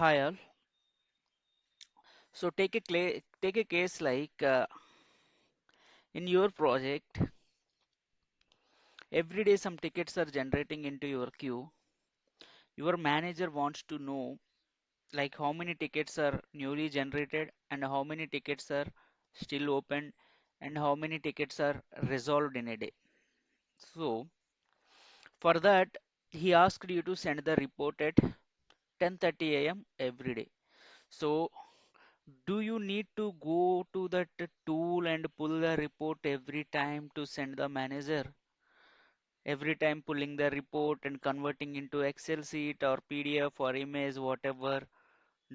Hi all. So take a case like in your project, every day some tickets are generating into your queue. Your manager wants to know like how many tickets are newly generated and how many tickets are still open and how many tickets are resolved in a day. So for that, he asked you to send the report at 10:30 a.m. every day. So do you need to go to that tool and pull the report every time to send the manager? Every time pulling the report and converting into Excel sheet or PDF or image, whatever.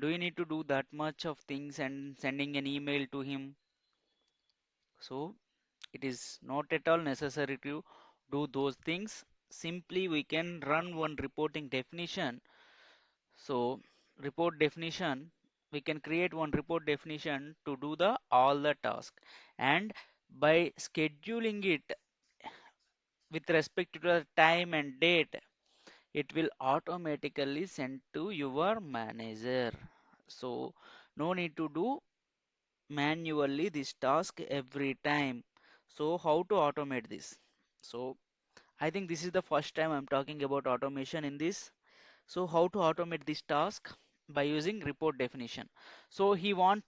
Do you need to do that much of things and sending an email to him? So it is not at all necessary to do those things. Simply we can run one reporting definition. So report definition, we can create one report definition to do the all the task. And by scheduling it with respect to the time and date, it will automatically send to your manager. So no need to do manually this task every time. So how to automate this? So I think this is the first time I'm talking about automation in this. So how to automate this task? By using report definition. So he want,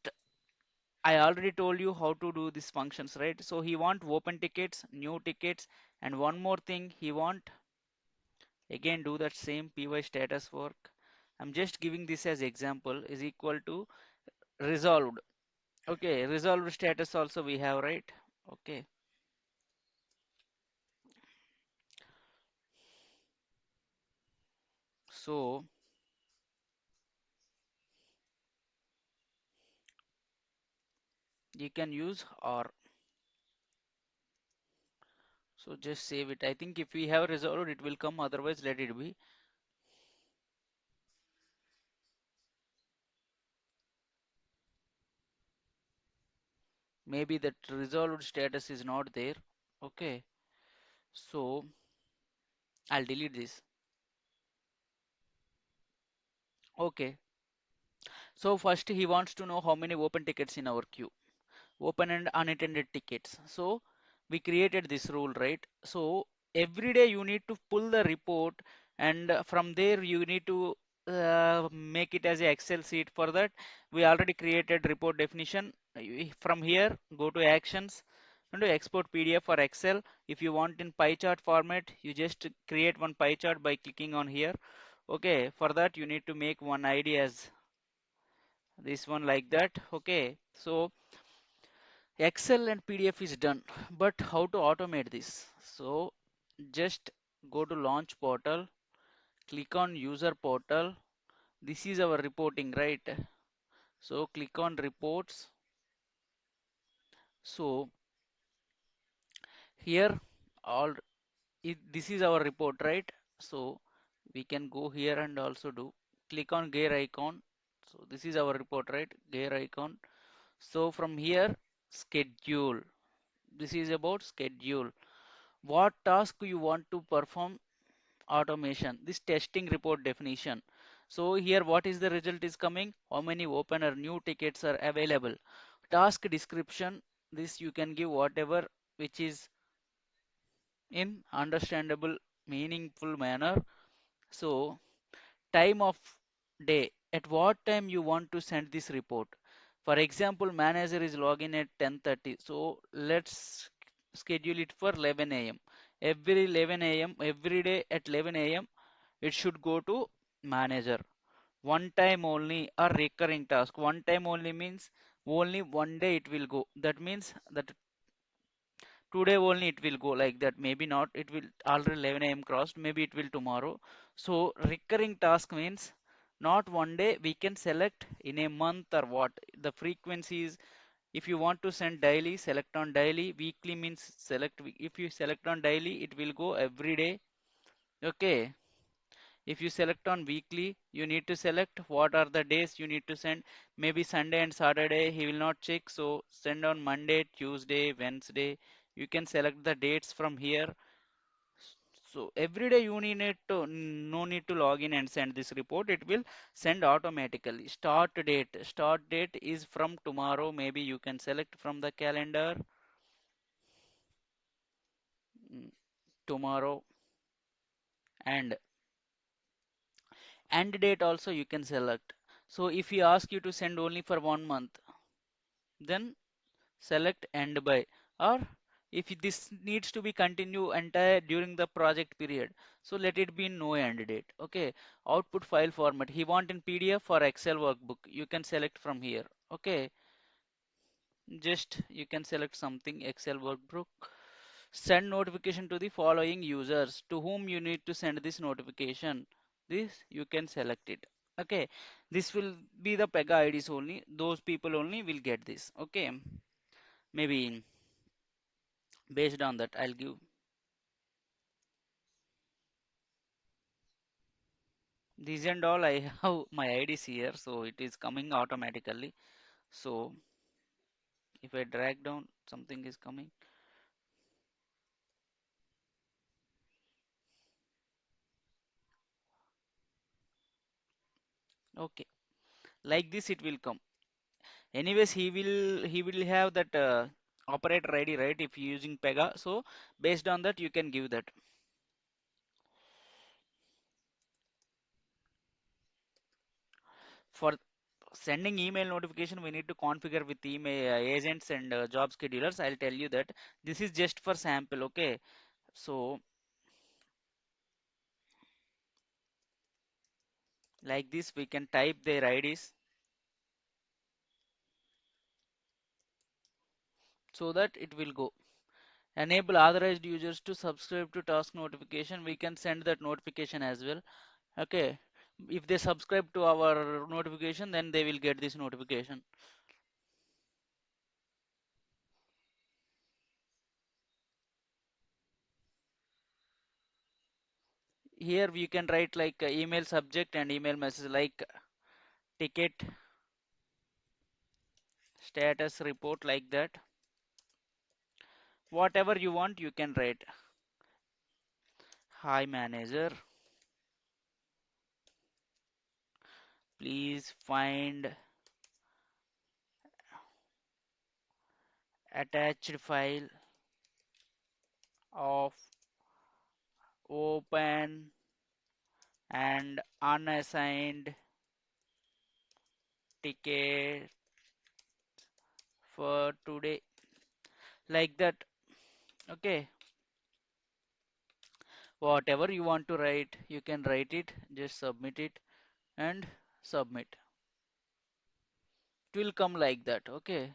I already told you how to do these functions, right? So he want open tickets, new tickets, and one more thing he want, again do that same py status work. I'm just giving this as example is equal to resolved. Okay, resolved status also we have, right? Okay, so you can use or. So just save it. I think if we have resolved, it will come. Otherwise, let it be. Maybe that resolved status is not there. Okay, so I'll delete this. Okay, so first he wants to know how many open tickets in our queue. Open and unattended tickets. So we created this rule, right? So every day you need to pull the report, and from there you need to make it as a Excel sheet. For that, we already created report definition. From here, go to actions and to export PDF or Excel. If you want in pie chart format, you just create one pie chart by clicking on here. Okay, for that you need to make one ID as this one like that. Okay, so Excel and PDF is done, but how to automate this? So just go to launch portal, click on user portal. This is our reporting, right? So click on reports. So here all this is our report, right? So we can go here and also do click on gear icon. So this is our report, right? Gear icon. So from here schedule. This is about schedule. What task you want to perform automation, this testing report definition. So here what is the result is coming, how many open or new tickets are available. Task description, this you can give whatever which is in understandable meaningful manner. So time of day, at what time you want to send this report. For example, manager is login at 10:30, so let's schedule it for 11 a.m. Every 11 a.m. every day at 11 a.m. it should go to manager. One time only, a recurring task. One time only means only one day it will go. That means that today only it will go like that. Maybe not, it will already 11 a.m. crossed, maybe it will tomorrow. So recurring task means not one day, we can select in a month or what the frequency is. If you want to send daily, select on daily. Weekly means select if you select on daily, it will go every day. Okay, if you select on weekly, you need to select what are the days you need to send. Maybe Sunday and Saturday he will not check, so send on Monday, Tuesday, Wednesday. You can select the dates from here. So every day you need to no need to log in and send this report. It will send automatically. Start date is from tomorrow. Maybe you can select from the calendar, mm, tomorrow, and end date also you can select. So if he ask you to send only for 1 month, then select end by. Or if this needs to be continue entire during the project period, so let it be in no end date. Okay. Output file format. He want in PDF or Excel workbook. You can select from here. Okay. Just you can select something Excel workbook. Send notification to the following users to whom you need to send this notification. This you can select it. Okay. This will be the Pega IDs only. Those people only will get this. Okay. Maybe based on that, I'll give these and all. I have my IDs here, so it is coming automatically. So if I drag down, something is coming. Okay, like this it will come. Anyways, he will have that operator ID, right? If you're using Pega, so based on that you can give that. For sending email notification, we need to configure with email agents and job schedulers. I'll tell you that this is just for sample. Okay, so like this we can type their IDs so that it will go. Enable authorized users to subscribe to task notification. We can send that notification as well. Okay. If they subscribe to our notification, then they will get this notification. Here we can write like email subject and email message like ticket status report like that. Whatever you want, you can write. Hi manager, please find attached file of open and unassigned ticket for today, like that. Okay, whatever you want to write you can write it, just submit it and submit. It will come like that. Okay,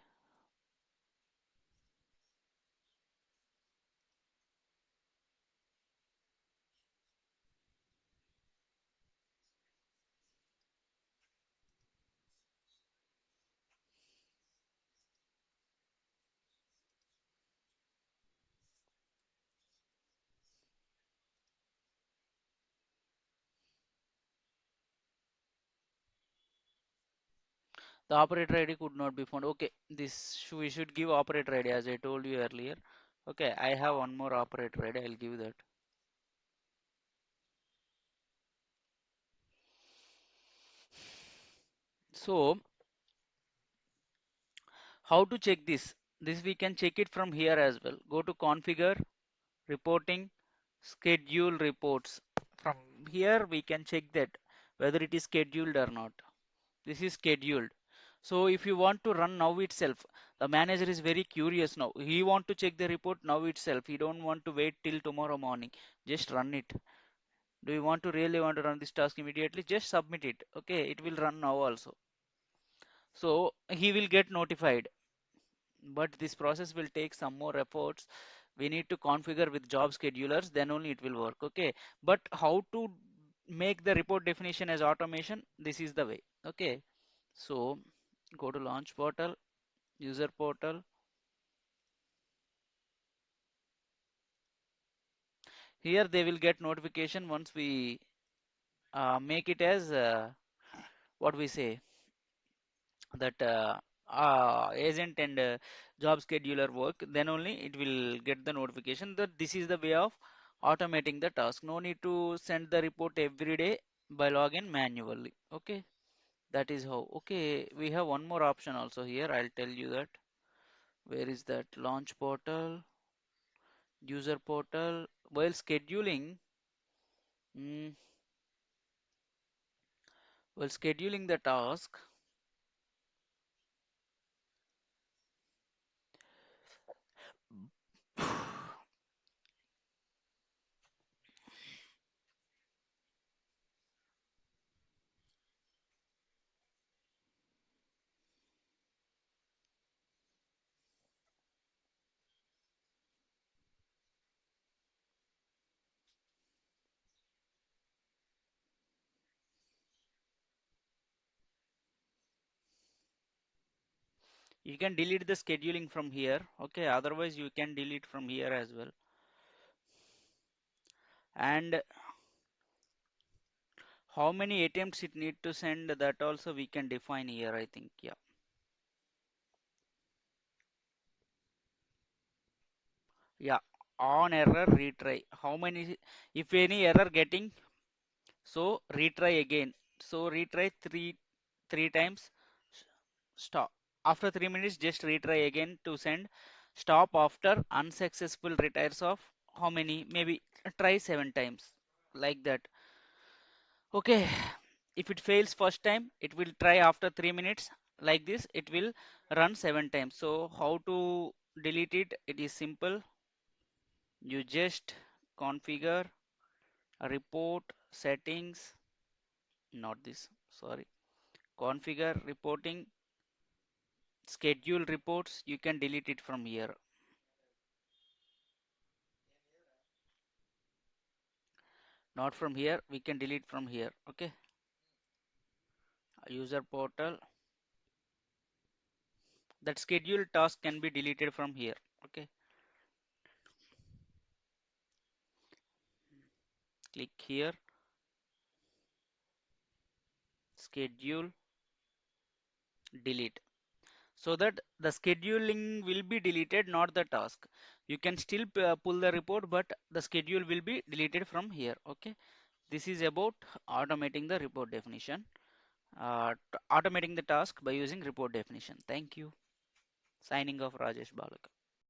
the operator ID could not be found. Okay, we should give operator ID as I told you earlier. Okay, I have one more operator ID, I'll give that. So how to check this we can check it from here as well. Go to configure, reporting, schedule reports. From here we can check that whether it is scheduled or not. This is scheduled. So if you want to run now itself, the manager is very curious now. He want to check the report now itself. He don't want to wait till tomorrow morning. Just run it. Do you want to really want to run this task immediately? Just submit it. Okay, it will run now also. So he will get notified. But this process will take some more efforts. We need to configure with job schedulers, then only it will work. Okay, but how to make the report definition as automation? This is the way. Okay, so go to launch portal, user portal. Here they will get notification once we make it as what we say, that agent and job scheduler work, then only it will get the notification that this is the way of automating the task. No need to send the report every day by login manually. Okay, that is how. Okay, we have one more option also here. I'll tell you that. Where is that? Launch portal, user portal. While scheduling, mm, while scheduling the task, you can delete the scheduling from here. Okay, otherwise you can delete from here as well. And how many attempts it need to send, that also we can define here, I think. Yeah. Yeah. On error, retry. How many, if any error getting, so retry again. So retry three times. s- Stop. After 3 minutes, just retry again to send. Stop after unsuccessful retires of how many? Maybe try 7 times. Like that. Okay. If it fails first time, it will try after 3 minutes. Like this, it will run 7 times. So how to delete it? It is simple. You just configure report settings, not this, sorry. Configure reporting, schedule reports. You can delete it from here. Not from here. We can delete from here. Okay. User portal. That schedule task can be deleted from here. Okay. Click here. Schedule. Delete. So that the scheduling will be deleted, not the task. You can still pull the report, but the schedule will be deleted from here. Okay. This is about automating the report definition, automating the task by using report definition. Thank you. Signing off, Rajesh Balaka.